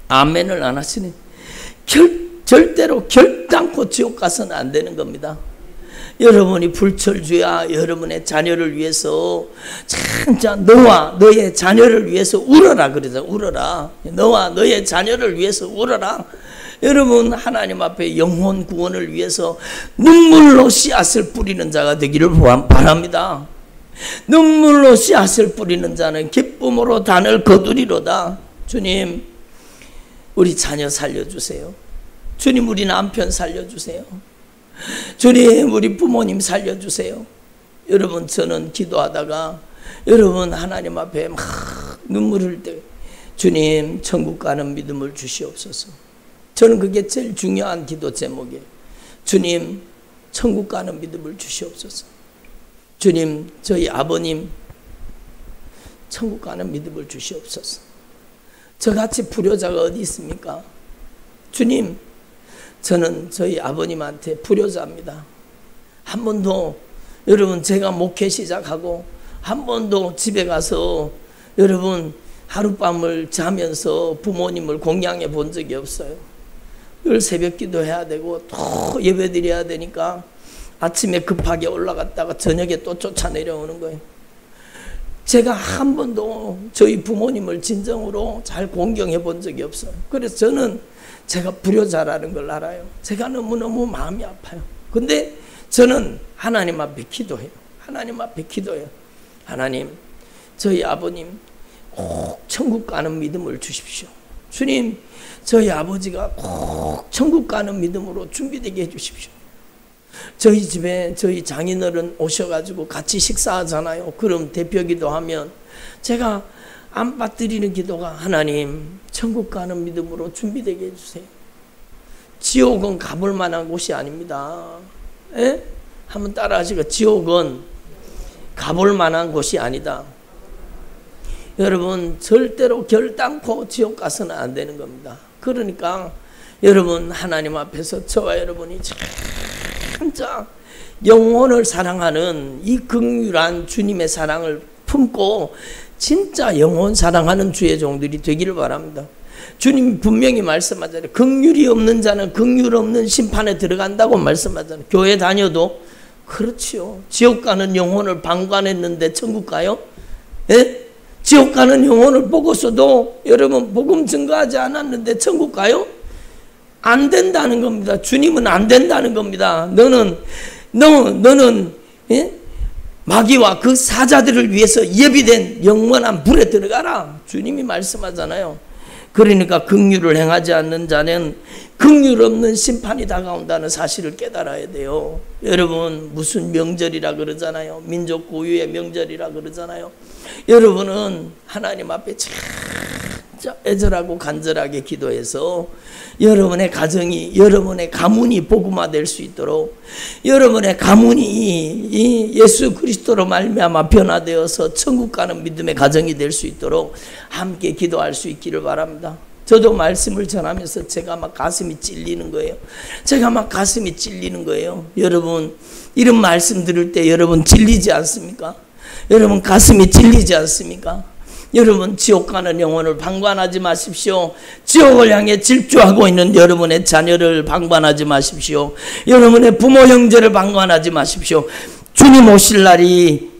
아멘을 안 하시네. 절대로 결단코 지옥 가서는 안 되는 겁니다. 여러분이 불철주야 여러분의 자녀를 위해서 진짜 너와 너의 자녀를 위해서 울어라 그러죠. 울어라. 너와 너의 자녀를 위해서 울어라. 여러분 하나님 앞에 영혼 구원을 위해서 눈물로 씨앗을 뿌리는 자가 되기를 바랍니다. 눈물로 씨앗을 뿌리는 자는 기쁨으로 단을 거두리로다. 주님 우리 자녀 살려주세요. 주님 우리 남편 살려주세요. 주님 우리 부모님 살려주세요. 여러분 저는 기도하다가 여러분 하나님 앞에 막 눈물 흘릴 때 주님 천국 가는 믿음을 주시옵소서. 저는 그게 제일 중요한 기도 제목이에요. 주님 천국 가는 믿음을 주시옵소서. 주님 저희 아버님 천국 가는 믿음을 주시옵소서. 저같이 불효자가 어디 있습니까? 주님 저는 저희 아버님한테 불효자입니다. 한 번도 여러분 제가 목회 시작하고 한 번도 집에 가서 여러분 하룻밤을 자면서 부모님을 공양해 본 적이 없어요. 늘 새벽 기도해야 되고 또 예배 드려야 되니까 아침에 급하게 올라갔다가 저녁에 또 쫓아 내려오는 거예요. 제가 한 번도 저희 부모님을 진정으로 잘 공경해 본 적이 없어요. 그래서 저는 제가 불효자라는 걸 알아요. 제가 너무너무 마음이 아파요. 근데 저는 하나님 앞에 기도해요. 하나님 앞에 기도해요. 하나님 저희 아버님 꼭 천국 가는 믿음을 주십시오. 주님 저희 아버지가 꼭 천국 가는 믿음으로 준비되게 해주십시오. 저희 집에 저희 장인어른 오셔가지고 같이 식사하잖아요. 그럼 대표기도 하면 제가 안 빠뜨리는 기도가 하나님 천국 가는 믿음으로 준비되게 해주세요. 지옥은 가볼 만한 곳이 아닙니다. 에? 한번 따라 하시고 지옥은 가볼 만한 곳이 아니다. 여러분 절대로 결단코 지옥 가서는 안 되는 겁니다. 그러니까 여러분 하나님 앞에서 저와 여러분이 진짜 영혼을 사랑하는 이 긍휼한 주님의 사랑을 품고 진짜 영혼 사랑하는 주의 종들이 되기를 바랍니다. 주님이 분명히 말씀하잖아요. 긍휼이 없는 자는 긍휼 없는 심판에 들어간다고 말씀하잖아요. 교회 다녀도 그렇지요. 지옥 가는 영혼을 방관했는데 천국 가요? 예? 지옥 가는 영혼을 보고서도 여러분 복음 증거하지 않았는데 천국 가요? 안 된다는 겁니다. 주님은 안 된다는 겁니다. 너는 예? 마귀와 그 사자들을 위해서 예비된 영원한 불에 들어가라. 주님이 말씀하잖아요. 그러니까 긍휼을 행하지 않는 자는 긍휼 없는 심판이 다가온다는 사실을 깨달아야 돼요. 여러분 무슨 명절이라 그러잖아요. 민족 고유의 명절이라 그러잖아요. 여러분은 하나님 앞에 진짜 애절하고 간절하게 기도해서 여러분의 가정이, 여러분의 가문이 복음화될 수 있도록, 여러분의 가문이 예수 그리스도로 말미암아 변화되어서 천국 가는 믿음의 가정이 될 수 있도록 함께 기도할 수 있기를 바랍니다. 저도 말씀을 전하면서 제가 막 가슴이 찔리는 거예요. 제가 막 가슴이 찔리는 거예요. 여러분 이런 말씀 들을 때 여러분 찔리지 않습니까? 여러분 가슴이 찔리지 않습니까? 여러분 지옥 가는 영혼을 방관하지 마십시오. 지옥을 향해 질주하고 있는 여러분의 자녀를 방관하지 마십시오. 여러분의 부모 형제를 방관하지 마십시오. 주님 오실 날이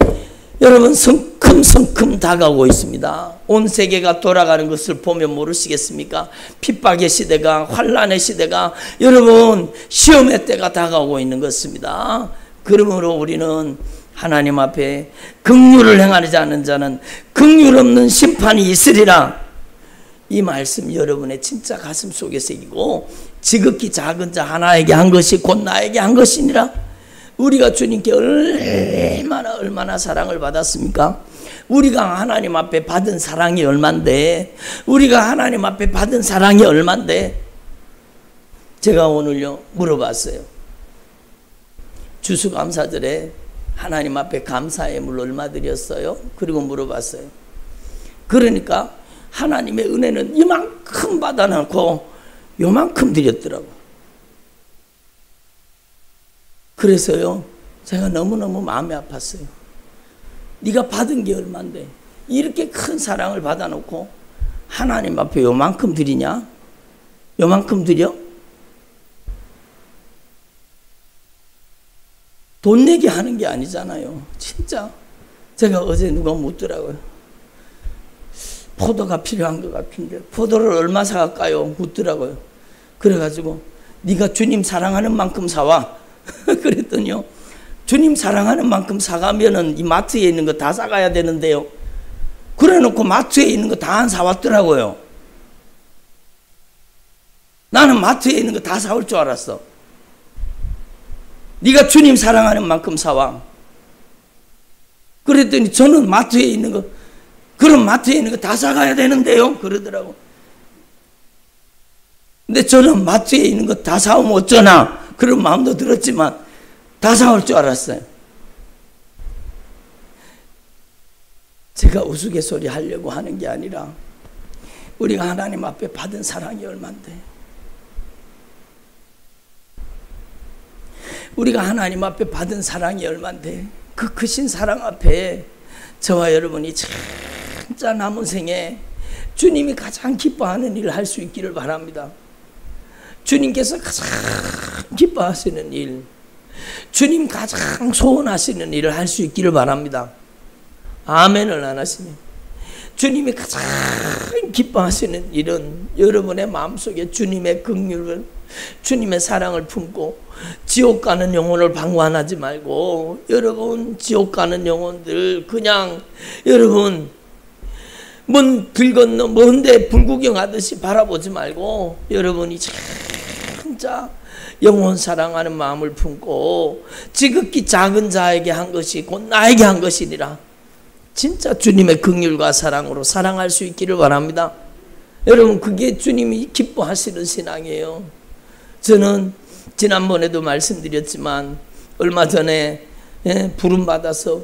여러분 성큼성큼 다가오고 있습니다. 온 세계가 돌아가는 것을 보면 모르시겠습니까? 핍박의 시대가, 환난의 시대가, 여러분 시험의 때가 다가오고 있는 것입니다. 그러므로 우리는 하나님 앞에 긍휼을 행하지 않는 자는 긍휼 없는 심판이 있으리라. 이 말씀 여러분의 진짜 가슴 속에 새기고 지극히 작은 자 하나에게 한 것이 곧 나에게 한 것이니라. 우리가 주님께 얼마나 사랑을 받았습니까? 우리가 하나님 앞에 받은 사랑이 얼만데, 우리가 하나님 앞에 받은 사랑이 얼만데. 제가 오늘요 물어봤어요. 추수감사절에 하나님 앞에 감사의 물 얼마 드렸어요? 그리고 물어봤어요. 그러니까 하나님의 은혜는 이만큼 받아놓고 요만큼 드렸더라고. 그래서요 제가 너무너무 마음이 아팠어요. 네가 받은 게 얼만데 이렇게 큰 사랑을 받아놓고 하나님 앞에 요만큼 드리냐? 요만큼 드려? 돈 내게 하는 게 아니잖아요. 진짜 제가 어제 누가 묻더라고요. 포도가 필요한 것 같은데 포도를 얼마 사갈까요? 묻더라고요. 그래가지고 네가 주님 사랑하는 만큼 사와. 그랬더니요 주님 사랑하는 만큼 사가면은 이 마트에 있는 거 다 사가야 되는데요. 그래놓고 마트에 있는 거 다 안 사왔더라고요. 나는 마트에 있는 거 다 사올 줄 알았어. 네가 주님 사랑하는 만큼 사와. 그랬더니 저는 마트에 있는 거, 그럼 마트에 있는 거 다 사가야 되는데요 그러더라고. 근데 저는 마트에 있는 거 다 사오면 어쩌나 그런 마음도 들었지만 다 사올 줄 알았어요. 제가 우스갯소리 하려고 하는 게 아니라 우리가 하나님 앞에 받은 사랑이 얼만데, 우리가 하나님 앞에 받은 사랑이 얼만데 그 크신 사랑 앞에 저와 여러분이 진짜 남은 생에 주님이 가장 기뻐하는 일을 할 수 있기를 바랍니다. 주님께서 가장 기뻐하시는 일, 주님 가장 소원하시는 일을 할 수 있기를 바랍니다. 아멘을 안 하시니 주님이 가장 기뻐하시는 일은 여러분의 마음속에 주님의 긍휼을, 주님의 사랑을 품고 지옥 가는 영혼을 방관하지 말고, 여러분 지옥 가는 영혼들 그냥 여러분 먼 길 건너 먼데 불구경하듯이 바라보지 말고 여러분이 진짜 영혼 사랑하는 마음을 품고 지극히 작은 자에게 한 것이 곧 나에게 한 것이니라. 진짜 주님의 긍휼과 사랑으로 사랑할 수 있기를 바랍니다. 여러분, 그게 주님이 기뻐하시는 신앙이에요. 저는 지난번에도 말씀드렸지만 얼마 전에 부름받아서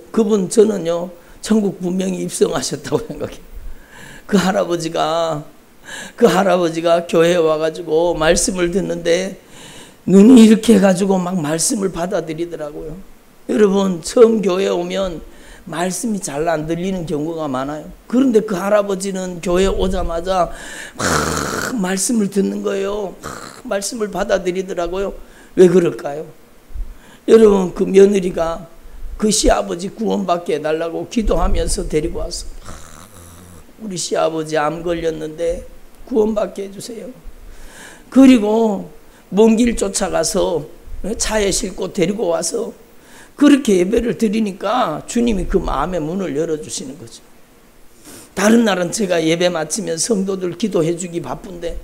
저는요 천국 분명히 입성하셨다고 생각해요. 그 할아버지가 교회에 와가지고 말씀을 듣는데 눈이 이렇게 해가지고 막 말씀을 받아들이더라고요. 여러분, 처음 교회에 오면 말씀이 잘 안 들리는 경우가 많아요. 그런데 그 할아버지는 교회에 오자마자 막 말씀을 듣는 거예요. 막 말씀을 받아들이더라고요. 왜 그럴까요? 여러분, 그 며느리가 그 시아버지 구원받게 해달라고 기도하면서 데리고 왔어. 우리 시아버지 암 걸렸는데 구원받게 해주세요. 그리고 먼 길 쫓아가서 차에 싣고 데리고 와서 그렇게 예배를 드리니까 주님이 그 마음의 문을 열어주시는 거죠. 다른 날은 제가 예배 마치면 성도들 기도해 주기 바쁜데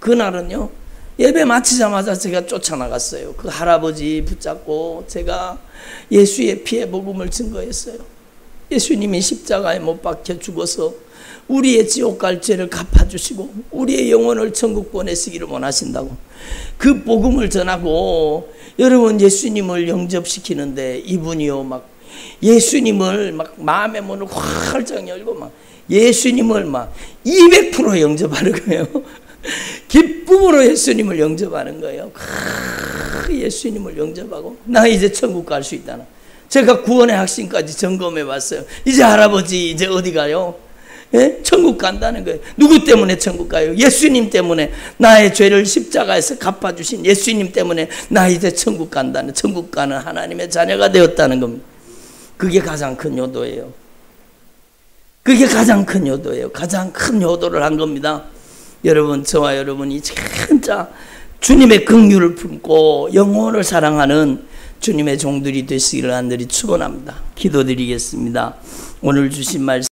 그날은요, 예배 마치자마자 제가 쫓아나갔어요. 그 할아버지 붙잡고 제가 예수의 피의 복음을 증거했어요. 예수님이 십자가에 못 박혀 죽어서 우리의 지옥 갈 죄를 갚아주시고 우리의 영혼을 천국 보내시기를 원하신다고 그 복음을 전하고, 여러분, 예수님을 영접시키는데 이분이요 막 예수님을 막 마음의 문을 활짝 열고 막 예수님을 막 200% 영접하는 거예요. 기쁨으로 예수님을 영접하는 거예요. 예수님을 영접하고 나 이제 천국 갈 수 있다나. 제가 구원의 확신까지 점검해 봤어요. 이제 할아버지 이제 어디 가요? 예? 천국 간다는 거예요. 누구 때문에 천국 가요? 예수님 때문에. 나의 죄를 십자가에서 갚아주신 예수님 때문에 나 이제 천국 간다는, 천국 가는 하나님의 자녀가 되었다는 겁니다. 그게 가장 큰 효도예요. 그게 가장 큰 효도예요. 가장 큰 효도를 한 겁니다. 여러분, 저와 여러분이 진짜 주님의 긍휼을 품고 영혼을 사랑하는 주님의 종들이 되시기를 간절히 축원합니다. 기도드리겠습니다. 오늘 주신 말씀